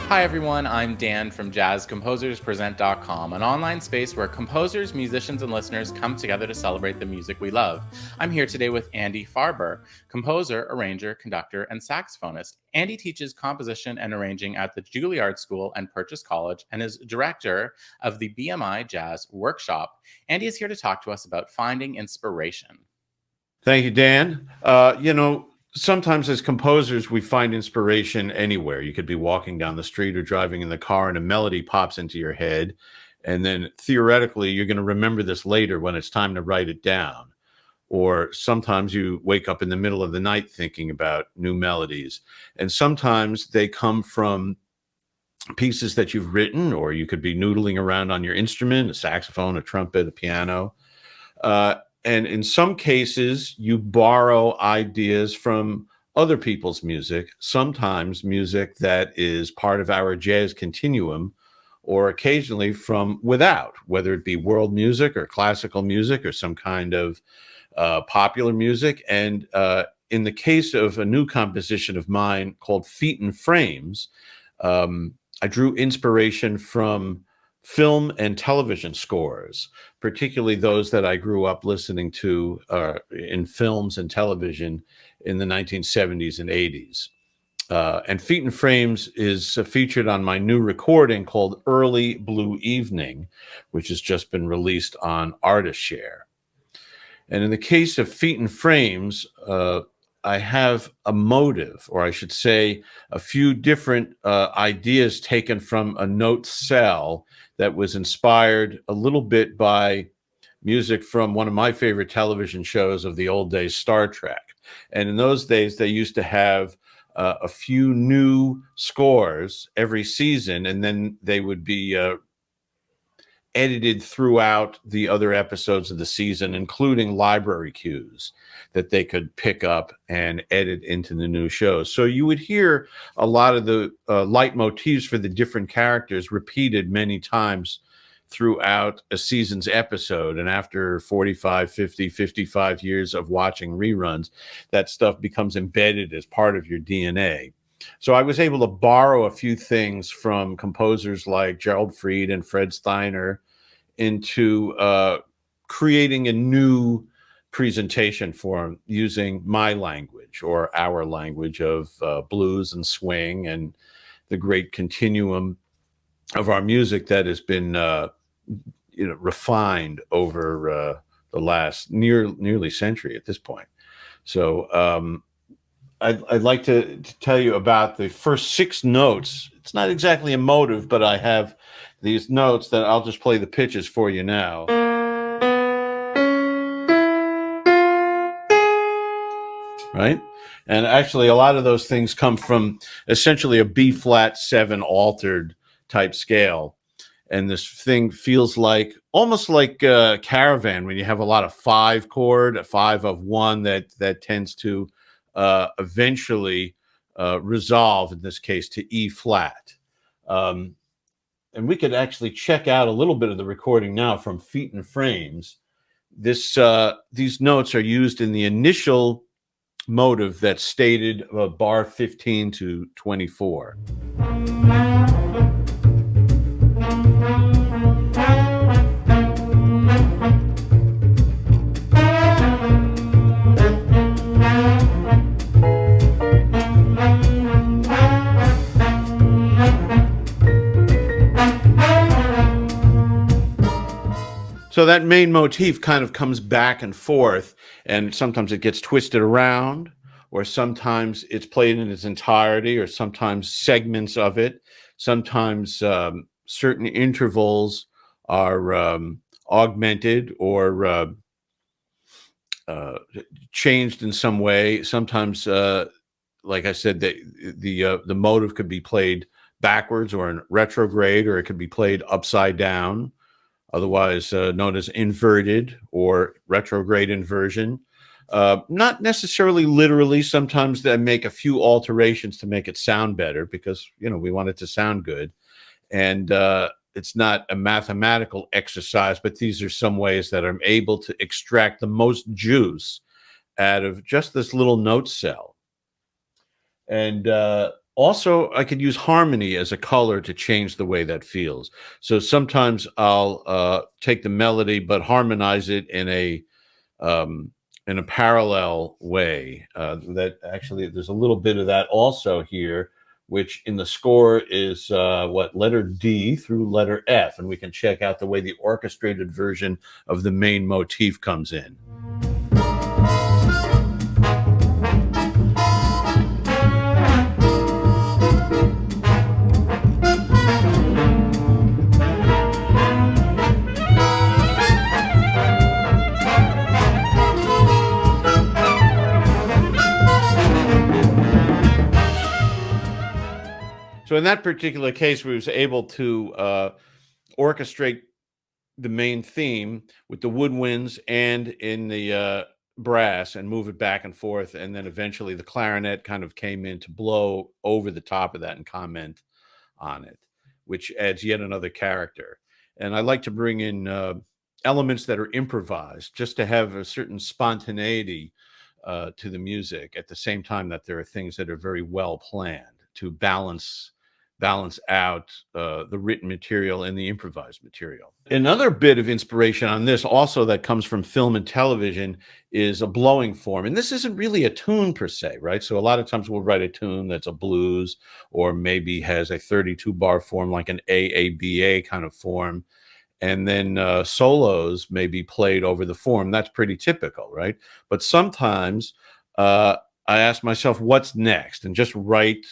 Hi everyone, I'm Dan from JazzComposersPresent.com, an online space where composers, musicians, and listeners come together to celebrate the music we love. I'm here today with Andy Farber, composer, arranger, conductor, and saxophonist. Andy teaches composition and arranging at the Juilliard School and Purchase College and is director of the BMI Jazz Workshop. Andy is here to talk to us about finding inspiration. Thank you, Dan. Sometimes as composers, we find inspiration anywhere. You could be walking down the street or driving in the car and a melody pops into your head. And then theoretically, you're going to remember this later when it's time to write it down. Or sometimes you wake up in the middle of the night thinking about new melodies. And sometimes they come from pieces that you've written, or you could be noodling around on your instrument, a saxophone, a trumpet, a piano. And in some cases, you borrow ideas from other people's music, sometimes music that is part of our jazz continuum, or occasionally from without, whether it be world music or classical music or some kind of popular music. And in the case of a new composition of mine called Feet and Frames, I drew inspiration from film and television scores, particularly those that I grew up listening to in films and television in the 1970s and 80s. And Feet and Frames is featured on my new recording called Early Blue Evening, which has just been released on Artist Share. And in the case of Feet and Frames, I have a motive, or I should say a few different ideas taken from a note cell that was inspired a little bit by music from one of my favorite television shows of the old days, Star Trek. And in those days, they used to have a few new scores every season, and then they would be edited throughout the other episodes of the season, including library cues that they could pick up and edit into the new shows. So you would hear a lot of the leitmotifs for the different characters repeated many times throughout a season's episode. And after 45, 50, 55 years of watching reruns, that stuff becomes embedded as part of your DNA. So I was able to borrow a few things from composers like Gerald Fried and Fred Steiner into creating a new presentation for them using my language, or our language of blues and swing and the great continuum of our music that has been refined over the last nearly century at this point. So I'd like to tell you about the first 6 notes. It's not exactly a motive, but I have these notes that I'll just play the pitches for you now. Right? And actually, a lot of those things come from essentially a B flat 7 altered type scale. And this thing feels like almost like a caravan when you have a lot of 5 chord, a 5 of 1 that tends to eventually resolve, in this case, to E flat. And we could actually check out a little bit of the recording now from Feet and Frames. These notes are used in the initial motive that's stated bar 15 to 24. So that main motif kind of comes back and forth, and sometimes it gets twisted around, or sometimes it's played in its entirety, or sometimes segments of it. Sometimes certain intervals are augmented or changed in some way. Sometimes, like I said, the motive could be played backwards or in retrograde, or it could be played upside down, otherwise known as inverted or retrograde inversion. Not necessarily literally. Sometimes they make a few alterations to make it sound better because, we want it to sound good. And it's not a mathematical exercise, but these are some ways that I'm able to extract the most juice out of just this little note cell. And also, I could use harmony as a color to change the way that feels. So sometimes I'll take the melody, but harmonize it in a parallel way. That actually, there's a little bit of that also here, which in the score is letter D through letter F. And we can check out the way the orchestrated version of the main motif comes in. So in that particular case, we was able to orchestrate the main theme with the woodwinds and in the brass and move it back and forth. And then eventually the clarinet kind of came in to blow over the top of that and comment on it, which adds yet another character. And I like to bring in elements that are improvised just to have a certain spontaneity to the music at the same time that there are things that are very well planned to balance out the written material and the improvised material. Another bit of inspiration on this also that comes from film and television is a blowing form. And this isn't really a tune per se, right? So a lot of times we'll write a tune that's a blues or maybe has a 32 bar form like an AABA kind of form. And then solos may be played over the form. That's pretty typical, right? But sometimes I ask myself, what's next? And just write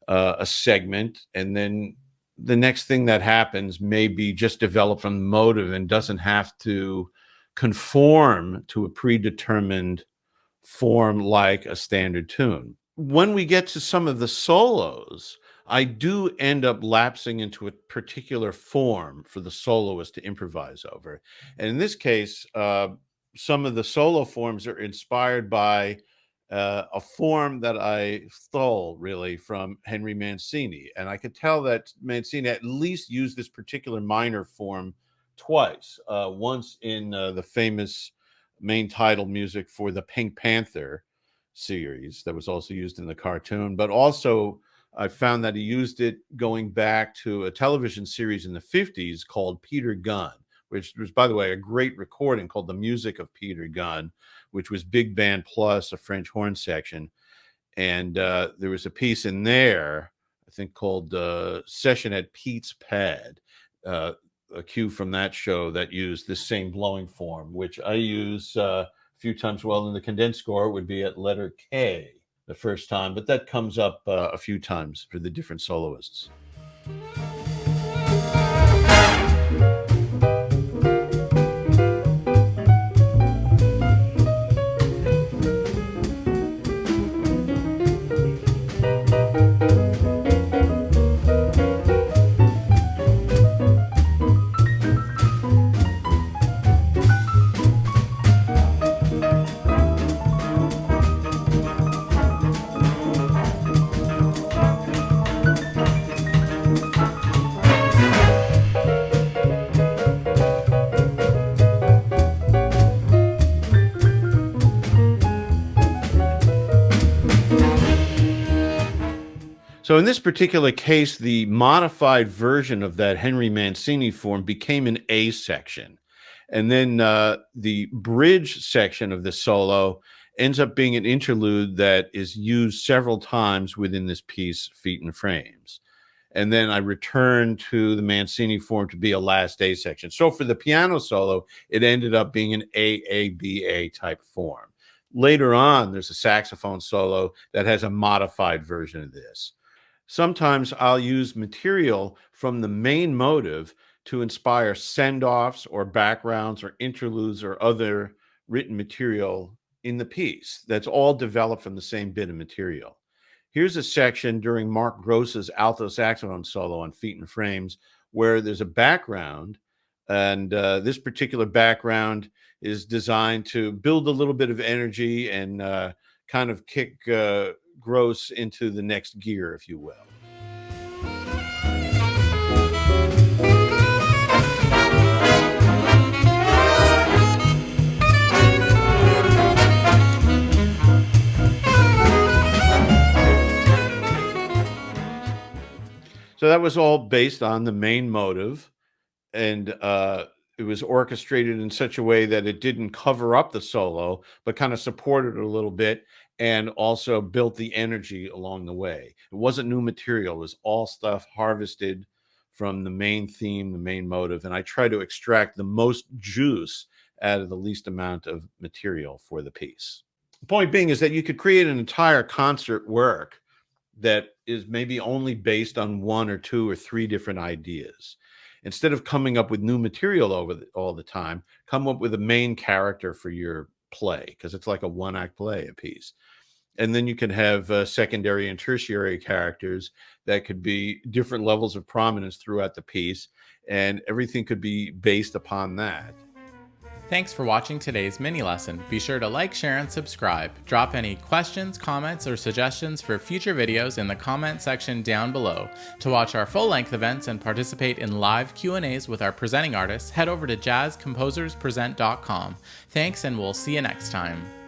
a segment, and then the next thing that happens may be just developed from the motive and doesn't have to conform to a predetermined form like a standard tune. When we get to some of the solos, I do end up lapsing into a particular form for the soloist to improvise over. And in this case, some of the solo forms are inspired by a form that I stole really from Henry Mancini. And I could tell that Mancini at least used this particular minor form twice. Once in the famous main title music for the Pink Panther series that was also used in the cartoon, but also I found that he used it going back to a television series in the 50s called Peter Gunn, which was, by the way, a great recording called The Music of Peter Gunn, which was big band plus a French horn section. And there was a piece in there, I think, called Session at Pete's Pad, a cue from that show that used this same blowing form, which I use a few times. Well, in the condensed score, it would be at letter K the first time, but that comes up a few times for the different soloists. So in this particular case, the modified version of that Henry Mancini form became an A section. And then the bridge section of the solo ends up being an interlude that is used several times within this piece, Feet and Frames. And then I return to the Mancini form to be a last A section. So for the piano solo, it ended up being an AABA type form. Later on, there's a saxophone solo that has a modified version of this. Sometimes I'll use material from the main motive to inspire send-offs or backgrounds or interludes or other written material in the piece. That's all developed from the same bit of material. Here's a section during Mark Gross's alto saxophone solo on Feet and Frames where there's a background, and this particular background is designed to build a little bit of energy and kind of kick Gross into the next gear, if you will. So that was all based on the main motive, and it was orchestrated in such a way that it didn't cover up the solo, but kind of supported it a little bit and also built the energy along the way. It wasn't new material. It was all stuff harvested from the main theme, the main motive, and I try to extract the most juice out of the least amount of material for the piece. The point being is that you could create an entire concert work that is maybe only based on one or two or three different ideas. Instead of coming up with new material all the time, come up with a main character for your play, because it's like a one-act play, a piece. And then you can have secondary and tertiary characters that could be different levels of prominence throughout the piece, and everything could be based upon that. Thanks for watching today's mini lesson. Be sure to like, share, and subscribe. Drop any questions, comments, or suggestions for future videos in the comment section down below. To watch our full-length events and participate in live Q&As with our presenting artists, head over to jazzcomposerspresent.com. Thanks, and we'll see you next time.